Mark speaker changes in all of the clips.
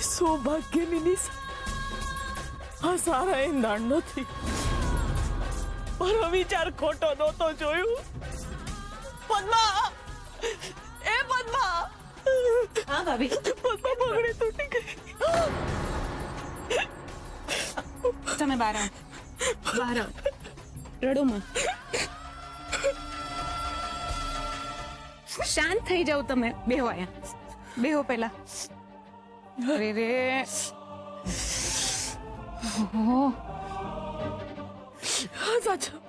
Speaker 1: સૌભાગ્યની નિશા આ સારા એંધાણ નથી, મારો વિચાર ખોટો નહોતો જોયું. પદ્મા, એ પદ્મા.
Speaker 2: હા ભાભી.
Speaker 1: પદ્મા બંગડી તૂટી ગઈ.
Speaker 2: તમે બહાર આવો, બહાર આવો, રડો માં. શાંત થઈ જાવ તમે. બેહો આયા, બેહો પહેલા. અરે રે, ઓહો,
Speaker 1: હા સાચું.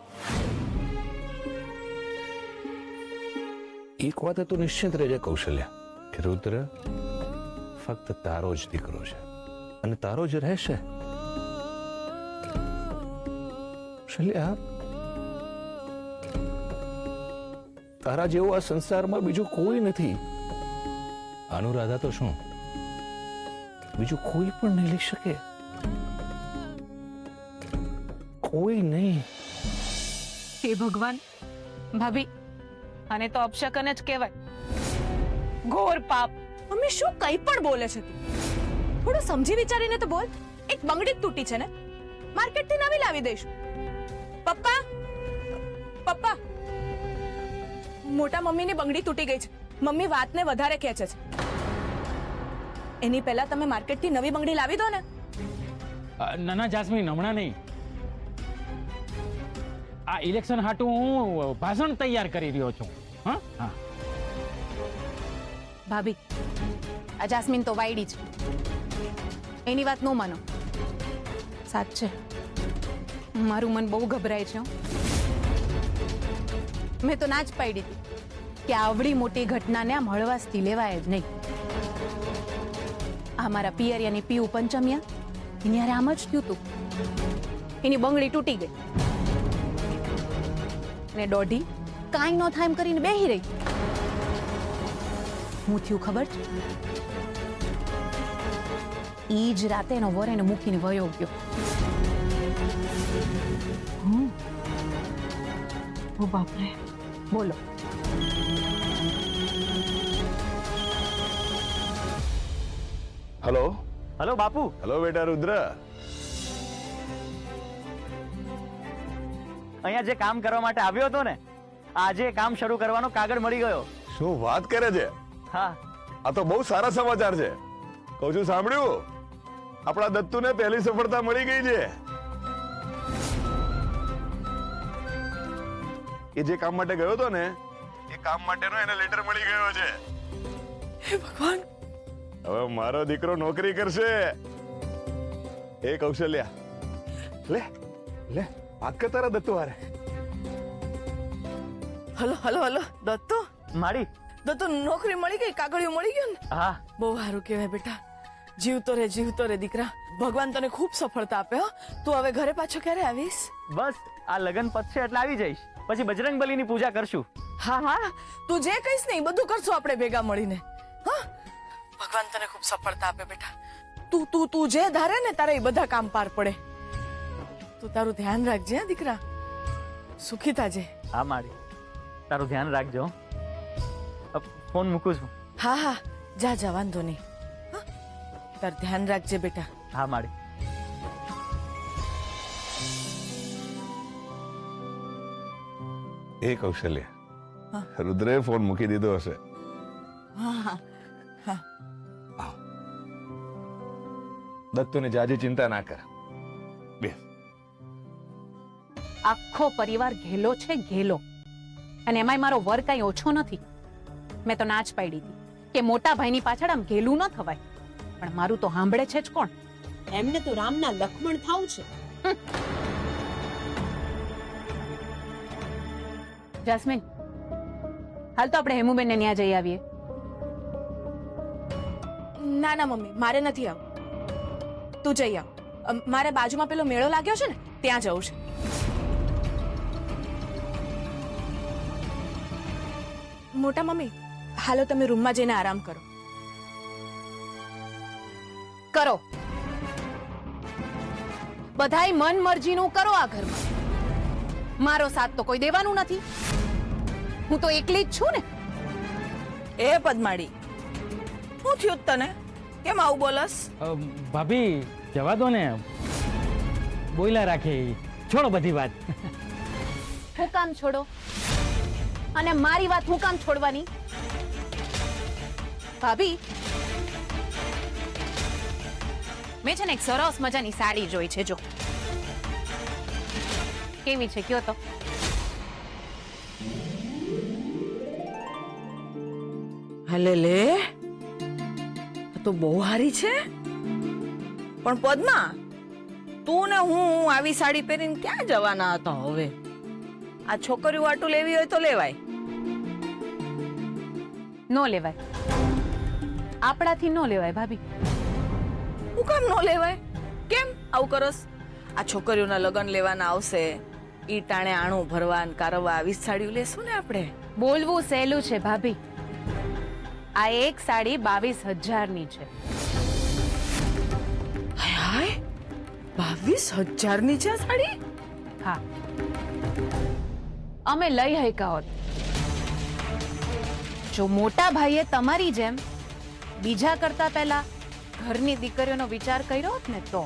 Speaker 3: એક વાત તો નિશ્ચિત રહેજે કૌશલ્યા કે રુદ્ર ફક્ત તારો જ દીકરો છે અને તારો જ રહેશે. કૌશલ્યા, તારા જેવો આ સંસારમાં બીજું કોઈ નથી. અનુરાધા તો શું, બીજું કોઈ પણ નહીં લઈ શકે, કોઈ નહીં.
Speaker 2: હે ભગવાન. ભાભી, આને તો અપશકન જ કહેવાય, ઘોર પાપ.
Speaker 4: મમ્મી શું કઈ પણ બોલે છે તું? થોડું સમજી વિચારીને તો બોલ. એક બંગડી જ તૂટી છે ને, માર્કેટથી નવી લાવી દઈશું. પપ્પા, પપ્પા, મોટા મમ્મીની બંગડી તૂટી ગઈ છે. મમ્મી વાતને વધારે ખેંચે છે. એની પહેલા તમે માર્કેટથી નવી બંગડી લાવી દો ને.
Speaker 5: ના જાસ્મીન, હમણાં નહીં. આ ઇલેક્શન હાટું હું ભાષણ તૈયાર કરી રહ્યો છું. હા હા
Speaker 2: ભાભી, આ જાસ્મીન તો વાયડી છે, એની વાત ન માનો. સાચે મારું મન બહુ ગભરાય છે. મેં તો ના જ પાડી હતી કે આવડી મોટી ઘટનાને આમ હળવાશથી લેવાય જ નહીં. આ મારા પિયરિયાની પીવું પંચમિયા એની હારે આમ જ થયું તું. એની બંગડી તૂટી ગઈ ને દોઢી કાંઈ ન થાય એમ કરીને બેહી રહી. હું થયું ખબર છે? ઈ જ રાતે એનો વર એને મૂકીને વયો ગયો. ઓ બાપરે. બોલો.
Speaker 3: હલો
Speaker 6: હલો બાપુ.
Speaker 3: હલો બેટા રુદ્ર.
Speaker 6: અહીંયા જે કામ કરવા માટે આવ્યો હતો ને, આજે કામ શરૂ કરવાનો કાગળ મળી ગયો.
Speaker 7: શું વાત કરે છે?
Speaker 6: હા,
Speaker 7: આ તો બહુ સારા સમાચાર છે. કહું છું, સાંભળ્યું? આપણા દત્તુને પહેલી સફળતા મળી ગઈ છે. એ જે કામ માટે ગયો હતો ને, એ કામ માટેનો એને લેટર મળી ગયો છે.
Speaker 1: હે ભગવાન.
Speaker 7: હવે મારો દીકરો નોકરી કરશે. એ કૌશલ્યા, લે લે વાત કર તારા દત્તુ હારે.
Speaker 1: Hello hello hello. દત્તુ,
Speaker 6: માડી.
Speaker 1: દત્તુ નોકરી મળી ગઈ, કાગળિયું મળી ગયું ને?
Speaker 6: હા.
Speaker 1: બહુ સારું કહેવાય બેટા. જીવતો રે દીકરા. ભગવાન તને ખૂબ સફળતા આપે. હો, તું હવે ઘરે પાછો ક્યારે આવીશ?
Speaker 6: બસ આ લગન પતશે એટલે આવી જઈશ. પછી બજરંગબલીની પૂજા કરશું.
Speaker 1: હા હા, તું જે કહીશ ને એ બધું કરશું આપણે ભેગા મળીને. હા, ભગવાન તને ખૂબ સફળતા આપે બેટા. તું જે ધારે ને તારે એ બધા કામ પાર પડે. તું તારું ધ્યાન રાખજે હે દીકરા. સુખી થાજે.
Speaker 6: હા માડી, તારું ધ્યાન રાખજો. ફોન મૂકું છું.
Speaker 1: હા હા, જા વાંધો નહીં. હા, તાર ધ્યાન રાખજે બેટા.
Speaker 6: હા માડી.
Speaker 7: એ કૌશલ્યા, રુદ્રે ફોન મૂકી દીધો હશે.
Speaker 1: હા હા હા.
Speaker 7: દત્તુને જાજી ચિંતા ના કર. બે
Speaker 2: આખો પરિવાર ઘેલો છે, ઘેલો. અને એમાંય મારો વર કઈ ઓછો નથી. મેં તો ના જ પાડી હતી કે મોટા ભાઈની પાછળ આમ ઘેલું ન થવાય, પણ મારું તો સાંભળે છે જ કોણ?
Speaker 8: એમને તો રામના લક્ષ્મણ થાવ છે.
Speaker 2: જાસ્મીન, હાલ તો આપણે હેમુબેન ને ત્યાં જઈ આવીએ.
Speaker 4: ના ના મમ્મી, મારે નથી આવું. તું જઈ આવ. મારે બાજુમાં પેલો મેળો લાગ્યો છે ને, ત્યાં જવું છે. મોટા મમ્મી, હાલો તમે રૂમમાં જઈને આરામ કરો.
Speaker 2: કરો, બધાય મન મરજીનું કરો આ ઘરમાં. મારો સાથ તો કોઈ દેવાનું નથી. હું તો એકલી જ છું ને.
Speaker 1: એ પદ્માડી, શું થયું તને? કેમ આવું બોલસ?
Speaker 5: ભાભી જવા દો ને, બોયલા રાખે ઈ. છોડો બધી વાત.
Speaker 2: હું કામ છોડો? અને મારી વાત હું કામ છોડવાની? ભાભી, મેં છે ને એક સરસ મજાની સાડી જોઈ છે, જો કેવી છે કયો તો?
Speaker 1: હાલે લે, આ તો બહુ સારી છે. પણ પદ્મા, તું ને હું આવી સાડી પહેરીને ક્યાં જવાના હતા હવે? આ છોકરીઓ વાટું લેવી હોય તો લેવાય.
Speaker 2: નો લેવાય, આપણાથી નો લેવાય ભાભી.
Speaker 1: હું કામ નો લેવાય? કેમ આવું કરસ? આ છોકરીઓના લગ્ન લેવાના આવશે, ઈ ટાણે આણું ભરવા ને કારવા આવી જ સાડીઓ લેશું ને આપણે.
Speaker 2: બોલવું સહેલું છે ભાભી. આ એક સાડી 22,000 ની છે.
Speaker 1: હાય, 22,000 ની છે આ સાડી?
Speaker 2: હા, અમે લઈ હૈકા હોત. જો મોટા ભાઈએ તમારી જેમ બીજા કરતા પહેલા ઘરની દીકરીઓનો વિચાર કર્યો હોત ને તો.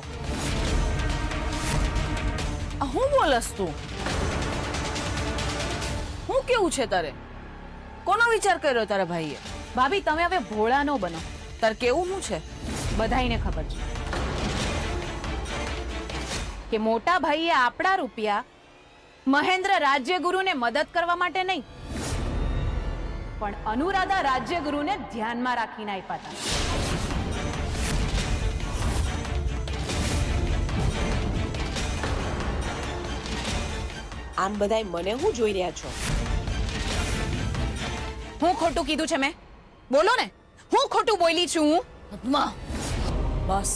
Speaker 1: આ હું બોલસ તું? હું કેવું છે તારે? કોનો વિચાર કર્યો તારા ભાઈએ?
Speaker 2: ભાભી, તમે હવે ભોળા નો બનો.
Speaker 1: તાર કેવું શું છે?
Speaker 2: બધાઈને ખબર છે કે મોટા ભાઈએ આપણા રૂપિયા મહેન્દ્ર રાજ્યગુરુને મદદ કરવા માટે નહીં, પણ અનુરાધા રાજ્યગુરુને ધ્યાનમાં રાખીને આપ્યા હતા.
Speaker 8: આમ બધાય મને હું જોઈ રહ્યા છો?
Speaker 2: હું ખોટું કીધું છે મેં? બોલો ને, હું ખોટું બોલી છું હું?
Speaker 1: પદ્મા, બસ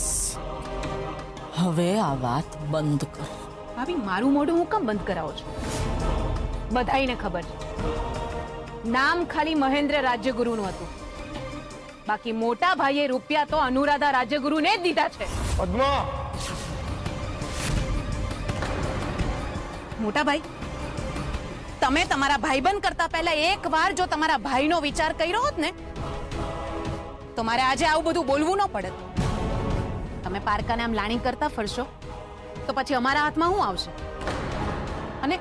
Speaker 1: હવે આ વાત બંધ કર.
Speaker 2: ભાભી, મારું મોઢું હું કેમ બંધ કરાવો છો? બધાઈને ખબર છે, નામ ખાલી મહેન્દ્ર રાજ્યગુરુનું હતું, બાકી મોટા ભાઈએ રૂપિયા તો અનુરાધા રાજ્યગુરુને જ દીધા છે.
Speaker 7: પદ્મા,
Speaker 2: મોટા ભાઈ, તમે તમારા ભાઈબંધ કરતા પહેલા એકવાર જો તમારા ભાઈનો વિચાર કર્યો હોત ને તો મારે આજે આવું બધું બોલવું ન પડત. તમે પારકાને આમ લાણી કરતા ફરશો તો પછી અમારા હાથમાં શું આવશે? અને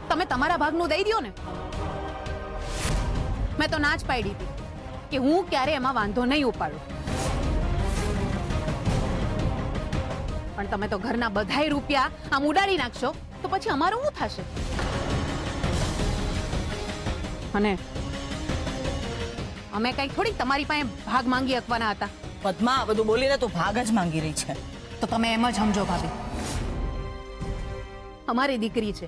Speaker 2: તમે તમારા ભાગનું દઈ દ્યો ને. મેં તો ના જ પાડી હતી કે હું ક્યારે એમાં વાંધો નહીં ઉપાડું, પણ તમે તો ઘરના બધાય રૂપિયા આમ ઉડાડી નાખશો તો પછી અમારું શું થશે? અને અમે કઈ થોડી તમારી પાસે ભાગ માંગી શકવાના હતા.
Speaker 1: પદ્મા, આ બધું બોલીને તું ભાગ જ માંગી રહી છે.
Speaker 2: તો તમે એમ જ સમજો ભાભી, અમારી દીકરી છે,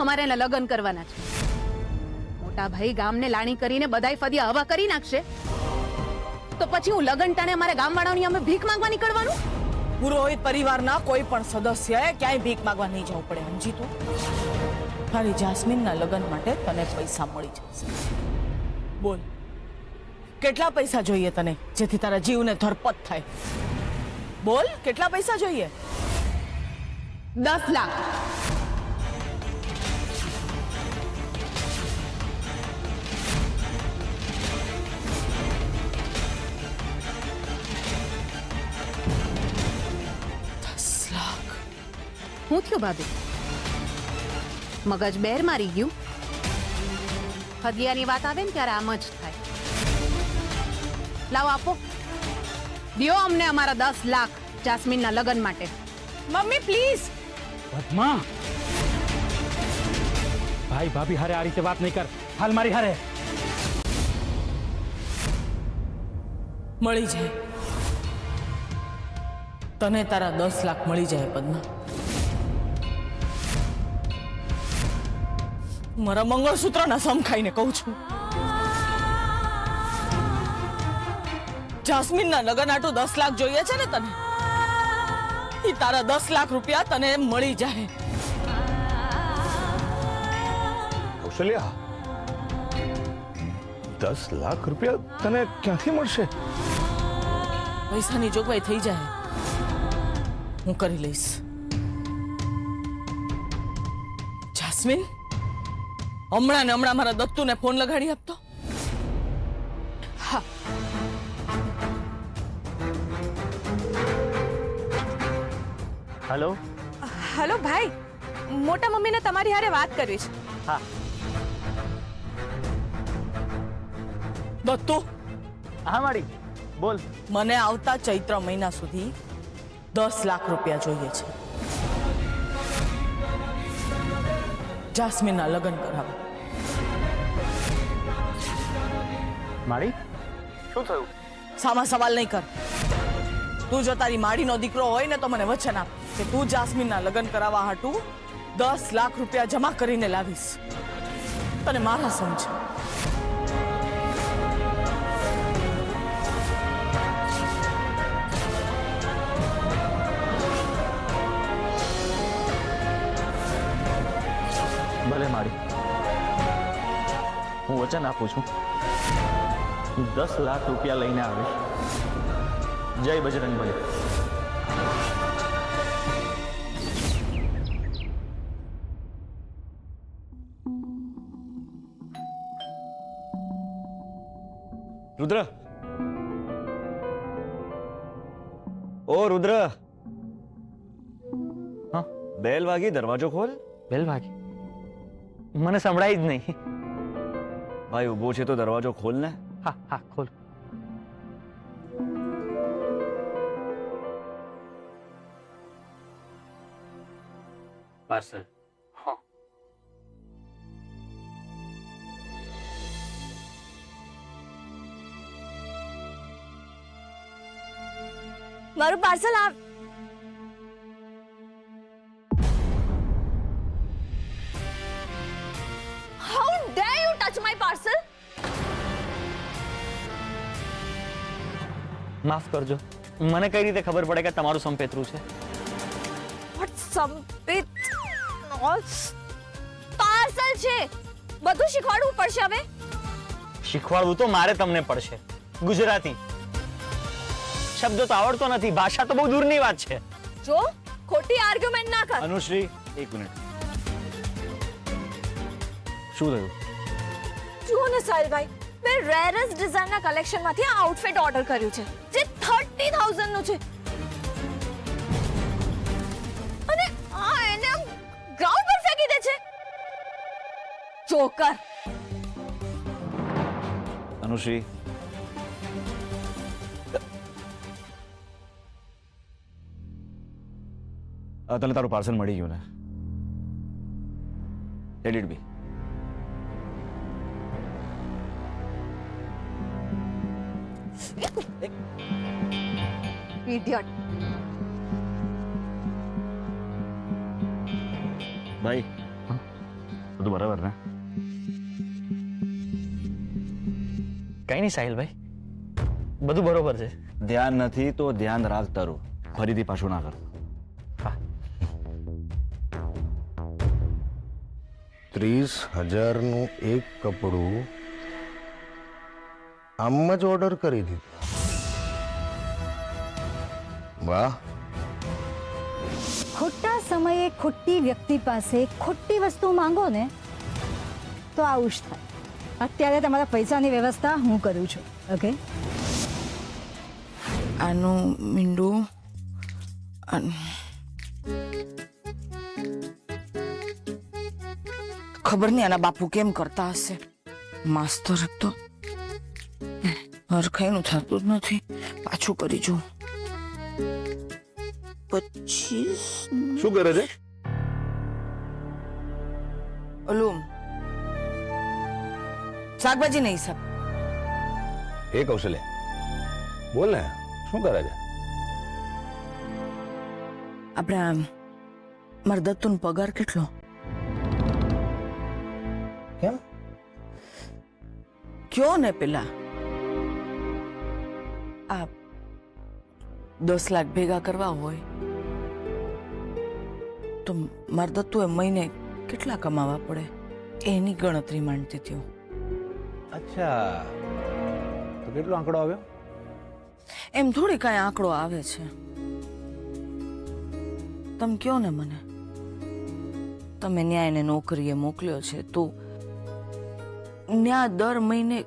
Speaker 2: અમારે એના લગ્ન કરવાના છે. મોટા ભાઈ ગામને લાણી કરીને બધાય ફદિયા હવા કરી નાખશે તો પછી હું લગ્ન ટાણે અમારે ગામવાળાઓની અમે ભીખ માંગવા નીકળવાનું?
Speaker 1: પુરોહિત પરિવારના કોઈ પણ સદસ્યએ ક્યાંય ભીખ માંગવા નહીં જવું પડે, સમજી તું? મારી જાસ્મીનના લગ્ન માટે તને પૈસા મળી જશે. બોલ, કેટલા પૈસા જોઈએ તને જેથી તારા જીવને ધરપત થાય? બોલ, કેટલા પૈસા જોઈએ?
Speaker 2: 10 લાખ. શું થયું ભાભી? મગજ બેર મારી ગયું? હદિયાની વાત આવે ને ત્યારે આમ જ થાય. લાવો, આપો, દિયો અમને અમારા 10 લાખ જાસ્મીનના લગ્ન માટે.
Speaker 4: Mummy please.
Speaker 5: પદ્મા, ભાઈ ભાભી હારે આ રીતે વાત નહીં કર. હાલ મારી હારે.
Speaker 1: મળી જાય તને, તારા 10 લાખ મળી જાય. પદ્મા, મારા મંગળસૂત્રના સમ ખાઈને કહું છું, જાસ્મીનના લગ્ન આટું 10 લાખ જોઈએ છે ને તને? ઈ તારા 10 લાખ રૂપિયા તને મળી જાય.
Speaker 7: કૌશલ્યા, 10 લાખ રૂપિયા તને ક્યાંથી મળશે?
Speaker 1: પૈસાની જોગવાઈ થઈ જાય, હું કરી લઈશ. જાસ્મીન, હમણાં ને હમણાં મારા દત્તુને ફોન લગાડી આપતો.
Speaker 2: હા.
Speaker 6: હલો.
Speaker 4: હલો ભાઈ, મોટા મમ્મીને તમારી હારે વાત કરવી છે.
Speaker 6: હા.
Speaker 1: દત્તુ,
Speaker 6: હા માડી, બોલ.
Speaker 1: મને આવતા ચૈત્ર મહિના સુધી 10 લાખ રૂપિયા જોઈએ છે. જાસ્મીનના લગ્ન કરાવો.
Speaker 6: માડી, શું થયું?
Speaker 1: સામા સવાલ નહીં કર. તું જો તારી માડીનો દીકરો હોય ને તો મને વચન આપ કે તું જાસ્મીનના લગ્ન કરાવવા હાટુ 10 લાખ રૂપિયા જમા કરીને લાવીશ. તને મારા સમજ.
Speaker 6: ભલે માડી, હું વચન આપું છું, 10 લાખ રૂપિયા લઈને આવીશ. જય બજરંગબલી.
Speaker 9: રુદ્ર, ઓ રુદ્ર,
Speaker 6: હા?
Speaker 9: બેલ વાગી, દરવાજો ખોલ.
Speaker 6: બેલ વાગી? મને સંભળાય જ નહીં.
Speaker 9: ભાઈ ઊભો છે તો દરવાજો ખોલ ને.
Speaker 6: હા હા, ખોલ. પાર્સલ. હા.
Speaker 4: મારું પાર્સલ આવ. How dare you touch my parcel?
Speaker 6: માફ કરજો, મને કઈ રીતે ખબર પડે કે તમારું સંપેતરું છે?
Speaker 4: What સંપિત? પાર્સલ છે. બધું શીખવાડવું પડશે હવે.
Speaker 6: શીખવાડવું તો મારે તમને પડશે. ગુજરાતી શબ્દો તો આવડતો નથી, ભાષા તો બહુ દૂરની વાત છે.
Speaker 4: જો ખોટી આર્ગ્યુમેન્ટ ના કર.
Speaker 9: અનુશ્રી, એક મિનિટ. શું થયું?
Speaker 4: જુઓ ને સાહિલભાઈ, મેં રેરેસ્ટ ડિઝાઇનના કલેક્શનમાંથી આ આઉટફિટ ઓર્ડર કર્યું છે જે 30,000 નું છે. અને આ એને ગ્રાઉન્ડ પર ફેંકી દે છે. જોકર.
Speaker 9: અનુશ્રી, તને તારું પાર્સલ મળી ગયું ને? Let it be.
Speaker 4: ઇડિયટ.
Speaker 9: ભાઈ, બધું બરાબર ને?
Speaker 6: કઈ નહીં સાહિલભાઈ, બધું બરોબર છે.
Speaker 9: ધ્યાન નથી તો ધ્યાન રાખ તારું, ફરીથી પાછું ના કર.
Speaker 6: હા.
Speaker 10: 30,000નું એક કપડું આમ જ ઓર્ડર કરી દીધું. વાહ.
Speaker 11: ખોટા સમયે ખોટી વ્યક્તિ પાસે ખોટી વસ્તુ માંગો ને તો આવું જ થાય. અત્યારે તમારા પૈસાની વ્યવસ્થા હું કરું છું. ઓકે?
Speaker 1: આનું મીંડું ખબર નહીં આના બાપુ કેમ કરતા હશે. માસ્તર તો હરખાઈનું થતું જ નથી. પાછું કરી જોઉં. 25
Speaker 10: શું કરે છે?
Speaker 1: ઓલું શાકભાજી નહીં હિસાબ.
Speaker 3: એ કૌશલ્યા, બોલ ને, શું કરે છે?
Speaker 1: આપણે મારા દત્તુનો પગાર કેટલો?
Speaker 3: કેમ?
Speaker 1: કયો ને પેલા આ 10 લાખ ભેગા કરવા હોય તો મારા દત્તુએ મહિને કેટલા કમાવા પડે એની ગણતરી માંડતી હતી હું.
Speaker 3: અચ્છા, તો કેટલો આંકડો આવ્યો?
Speaker 1: એમ થોડી કાંઈ આંકડો આવે છે. તમે કયો ને મને. તમે ન્યાયને નોકરીએ મોકલ્યો છે તો ન્યા દર મહિને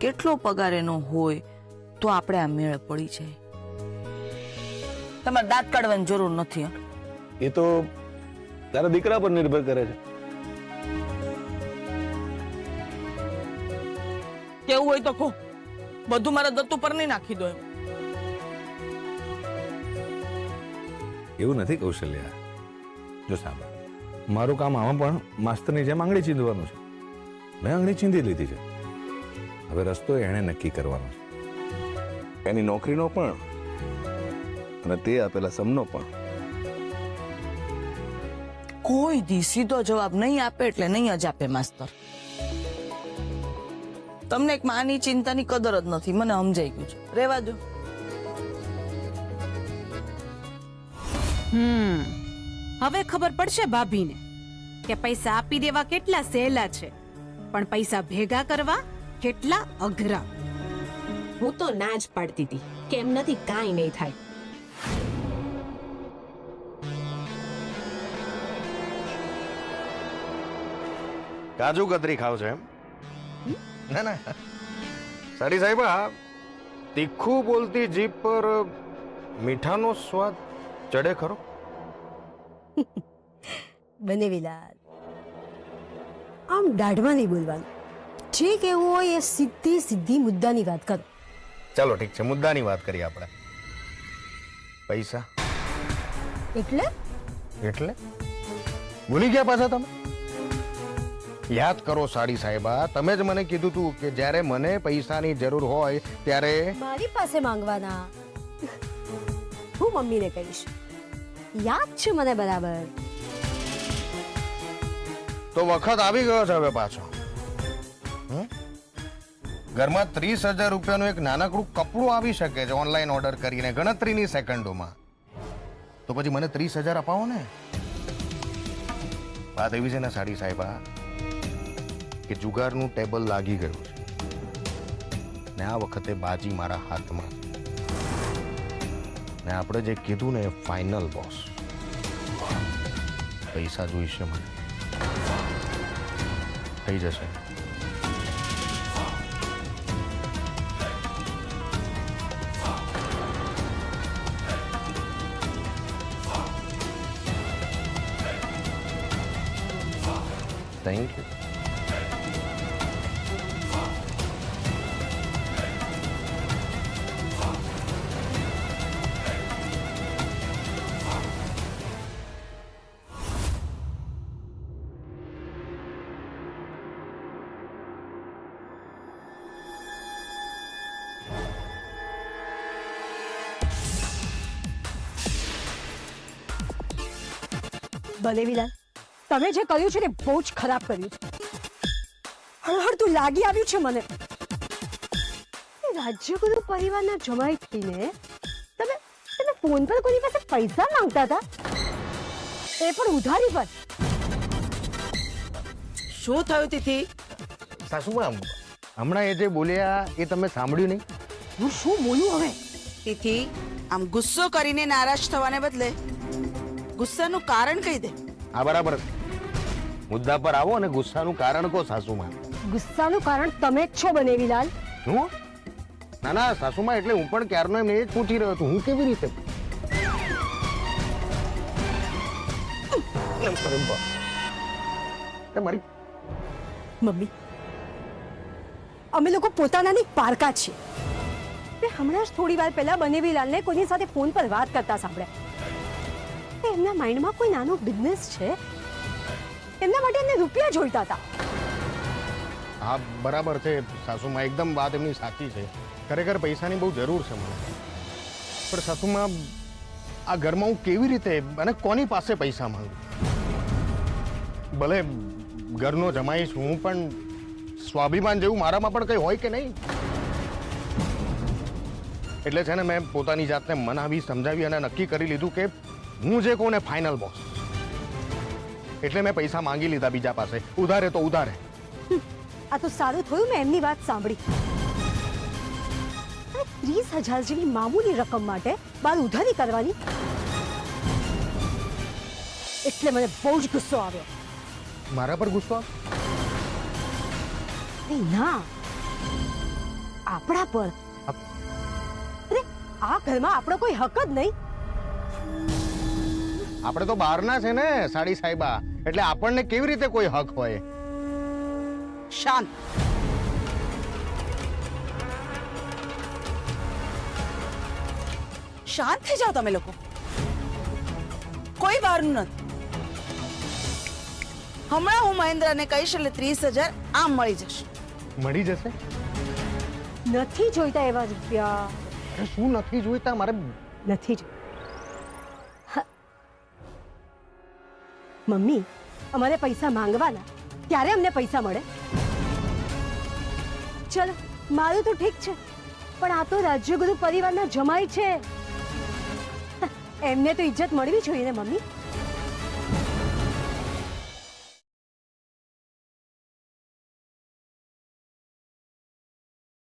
Speaker 1: કેટલો પગાર એનો હોય તો આપણે આ મેળ પડી જાય. તમારે દાંત કાઢવાની જરૂર નથી. હં?
Speaker 3: એ તો તારા દીકરા પર નિર્ભર કરે છે.
Speaker 1: કેવું હોય તો કહો, બધું મારા દત્તુ પર નહીં નાખી દો.
Speaker 3: એવું નથી કૌશલ્યા. જો સાંભળ, મારું કામ આમાં પણ માસ્તરની જેમ આંગળી ચીંધવાનું છે. મેં આંગળી ચીંધી લીધી છે. હવે રસ્તો એણે નક્કી કરવાનો છે.
Speaker 7: એની નોકરીનો પણ અને તે આપેલા સમનો પણ.
Speaker 1: કોઈ દી સીધો જવાબ નહીં આપે એટલે નહીં જ આપે માસ્તર. તમને એક માની ચિંતાની કદર જ નથી. મને સમજાઈ ગયું છે. રેવા દો.
Speaker 2: હવે ખબર પડશે ભાભીને કે પૈસા આપી દેવા કેટલા સહેલા છે, પણ પૈસા ભેગા કરવા કેટલા અઘરા.
Speaker 8: હું તો ના જ પાડતી હતી કે એમ નથી, કાંઈ નહીં થાય.
Speaker 10: કાજુ કતરી ખાવ છો એમ? ના ના સાડી સાહેબ, આ તીખું બોલતી જીભ પર મીઠાનો સ્વાદ ચડે ખરો?
Speaker 11: બનેવીલાલ, આમ દાઢમાં નહીં બોલવાનું. જે કહેવું હોય એ સીધી સીધી મુદ્દાની વાત કરો.
Speaker 10: ચાલો ઠીક છે, મુદ્દાની વાત કરીએ આપણે. પૈસા
Speaker 11: એટલે
Speaker 10: એટલે ભૂલી ગયા પાછા તમે? યાદ કરો સાડી સાહેબા, તમે જ મને કીધું તું કે જ્યારે મને પૈસાની જરૂર હોય ત્યારે
Speaker 11: મારી પાસે માંગવાના. હું મમ્મીને કહીશ. યાદ છે મને બરાબર.
Speaker 10: તો વખત આવી ગયો છે હવે પાછો. ઘરમાં 30,000 રૂપિયાનું એક નાનકડું કપડું આવી શકે છે ઓનલાઈન ઓર્ડર કરીને ગણતરીની સેકન્ડોમાં. તો પછી મને 30,000 અપાવો ને. વાત એવી છે ને સાડી સાહેબા કે જુગારનું ટેબલ લાગી ગયું છે ને આ વખતે બાજી મારા હાથમાં. ને આપણે જે કીધું ને એ ફાઇનલ બોસ. પૈસા જોઈશે મને. થઈ જશે. Thank you.
Speaker 11: બનેવીલાલ, તમે જે કર્યું છે ને બહુ જ ખરાબ કર્યું છે. હળહળતું લાગી આવ્યું છે મને. રાજ્યગુરુ પરિવારના જમાઈ થઈને તમે તમે ફોન પર કોઈની પાસે પૈસા માંગતા હતા, એ પણ ઉધારી પર.
Speaker 1: શું થયું તિથિ?
Speaker 10: સાસુમાં હમણાં એ જે બોલ્યા એ તમે સાંભળ્યું નહીં?
Speaker 11: હું શું બોલું હવે?
Speaker 12: તિથિ, આમ ગુસ્સો કરીને નારાજ થવાને બદલે ગુસ્સાનું કારણ કહી દે.
Speaker 10: હા બરાબર. મુદ્દા પર આવો અને ગુસ્સાનું કારણ કહો સાસુમાં.
Speaker 11: ગુસ્સાનું કારણ તમે જ છો બનેવીલાલ.
Speaker 10: હું? ના ના સાસુમાં, એટલે હું પણ ક્યારનો એમને એ જ પૂછી રહ્યો છું. હું કેવી રીતે? મારી
Speaker 11: મમ્મી, અમે લોકો પોતાનાની પારકા છીએ. મેં હમણાં જ થોડી વાર પહેલા બનેવીલાલને કોઈની સાથે ફોન પર વાત કરતા સાંભળ્યા. એમના માઇન્ડમાં કોઈ નાનો બિઝનેસ છે. એમના માટે એમને રૂપિયા જોઈતા હતા.
Speaker 10: હા બરાબર છે સાસુમાં, એકદમ વાત એમની સાચી છે. ખરેખર પૈસાની બહુ જરૂર છે મને. પણ સાસુમાં, આ ઘરમાં હું કેવી રીતે અને કોની પાસે પૈસા માંગુ? ભલે ઘરનો જમાઈ છું હું, પણ સ્વાભિમાન જેવું મારામાં પણ કંઈ હોય કે નહીં? એટલે છે ને મેં પોતાની જાતને મનાવી સમજાવી અને નક્કી કરી લીધું કે હું જે કોને ફાઇનલ બોસ. એટલે મેં પૈસા માંગી લીધા બીજા પાસે. ઉધારે તો ઉધારે.
Speaker 11: આ તો સારું થયું મેં એમની વાત સાંભળી. 30,000 જેવી મામૂલી રકમ માટે બાર ઉધારી કરવાની, એટલે મને બહુ જ ગુસ્સો આવ્યો.
Speaker 10: મારા પર ગુસ્સો?
Speaker 11: નહીં ના, આપણા પર. અરે આ ઘરમાં આપણો કોઈ હક જ નહીં.
Speaker 10: આપણે તો બહારના છે ને સાડી સાહેબા, એટલે આપણને કેવી રીતે કોઈ હક હોય?
Speaker 12: શાંત. શાંત થઈ જાઓ તમે લોકો. કોઈ બહારનું નથી. હમણાં હું મહેન્દ્રને કહીશ એટલે 30,000 આમ મળી જશે.
Speaker 10: મળી જશે?
Speaker 11: નથી જોઈતા એવા રૂપિયા.
Speaker 10: અરે શું નથી જોઈતા? મારે
Speaker 11: નથી જ. મમ્મી, અમારે પૈસા માંગવાના ત્યારે અમને પૈસા મળે. ચલો મારું તો ઠીક છે, પણ આ તો રાજ્યગુરુ પરિવારના જમાઈ છે, એમને તો ઇજ્જત મળવી જોઈએ ને મમ્મી.